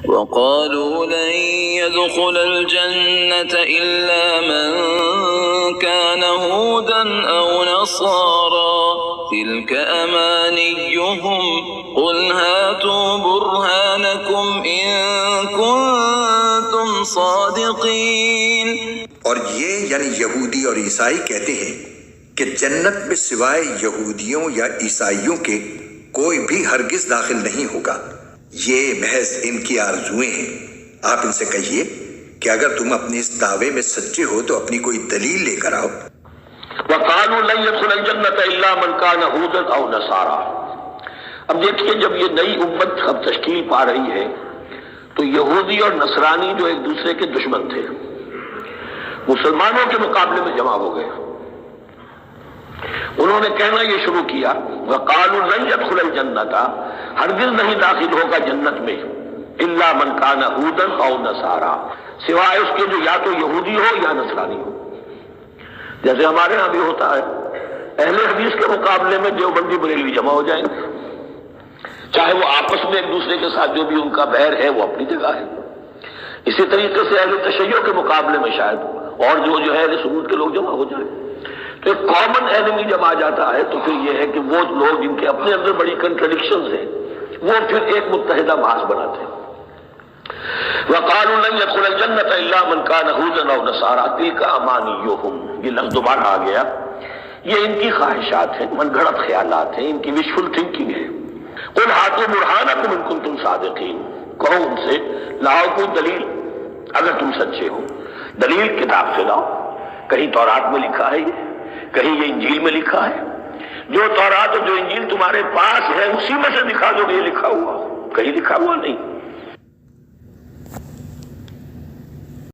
وقالوا لن يدخل الجنة إلا من كان هودا أو نصارى تلك أمانيهم قل هاتوا برهانكم إن كنتم صادقين۔ اور یہ یعنی یہودی اور عیسائی کہتے ہیں کہ جنت میں سوائے یہودیوں یا عیسائیوں کے کوئی بھی ہرگز داخل نہیں ہوگا، یہ محض ان کی آرزویں ہیں۔ آپ ان سے کہیے کہ اگر تم اپنے اس دعوے میں سچے ہو تو اپنی کوئی دلیل لے کر آؤ۔ وَقَالُوا لَن يَدْخُلَ الْجَنَّةَ إِلَّا مَنْ كَانَ هُودًا أَوْ نَصَارَىٰ۔ اب دیکھیے جب یہ نئی امت اب تشکیل پا رہی ہے تو یہودی اور نصرانی جو ایک دوسرے کے دشمن تھے مسلمانوں کے مقابلے میں جمع ہو گئے۔ انہوں نے کہنا یہ شروع کیا وَقَالُوا لَن يَدْخُلَ الْجَنَّةَ، ہرگز نہیں داخل ہوگا جنت میں إِلَّا مَنْ كَانَ هُودًا أَوْ نَصَارَىٰ، سوائے اس کے جو یا تو یہودی ہو یا نصرانی ہو۔ جیسے ہمارے ہاں بھی ہوتا ہے، اہل حدیث کے مقابلے میں دیوبندی بریلوی جمع ہو جائیں گے، چاہے وہ آپس میں ایک دوسرے کے ساتھ جو بھی ان کا بیر ہے وہ اپنی جگہ ہے۔ اسی طریقے سے اہل تشیع کے مقابلے میں شاید اور جو ہے اہل سنت کے لوگ جمع ہو جائیں، تو ایک کامن اینمی جب آ جاتا ہے تو پھر یہ ہے کہ وہ لوگ جن کے اپنے اندر بڑی کنٹرڈکشنز ہیں وہ پھر ایک متحدہ محاذ بناتے ہیں۔ وَقَالُوا لَن يَدْخُلَ الْجَنَّةَ إِلَّا مَنْ كَانَ هُودًا أَوْ نَصَارَىٰ تِلْكَ أَمَانِيُّهُمْ، یہ لفظ دوبارہ آ گیا، یہ ان کی خواہشات ہیں، من گھڑت خیالات ہیں، ان کی وشفل تھنکنگ ہے۔ قُلْ هَاتُوا بُرْهَانَكُمْ إِن كُنتُمْ صَادِقِينَ، کہو ان سے لاؤ کوئی دلیل اگر تم سچے ہو، دلیل کتاب سے لاؤ، کہیں تورات میں لکھا ہے یہ، کہیں یہ انجیل میں لکھا ہے، جو تورات اور جو انجیل تمہارے پاس ہے اسی میں سے دکھا دو کہ یہ لکھا ہوا، کہیں لکھا ہوا نہیں۔